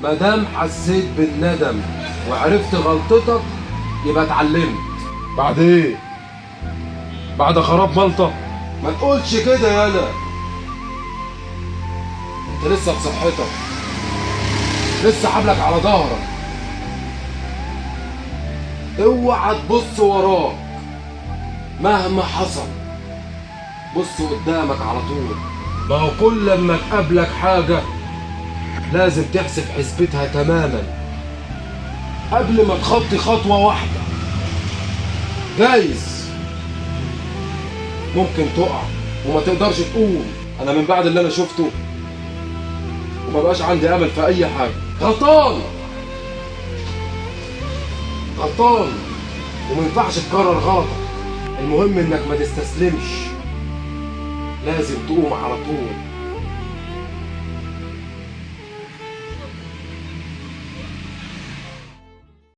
مادام حسيت بالندم وعرفت غلطتك يبقى اتعلمت. بعد ايه؟ بعد خراب ملطة؟ ما تقولش كده يالا، انت لسه بصحتك، لسه حبلك على ظهرك. اوعى تبص وراك مهما حصل، بص قدامك على طول. ما هو كل لما تقابلك حاجة لازم تحسب حسبتها تماما قبل ما تخطي خطوة واحدة. جايز ممكن تقع وما تقدرش تقوم. انا من بعد اللي انا شفته وما بقاش عندي امل في اي حاجة. غلطان غلطان وما ينفعش تكرر غلطك. المهم انك ما تستسلمش، لازم تقوم على طول.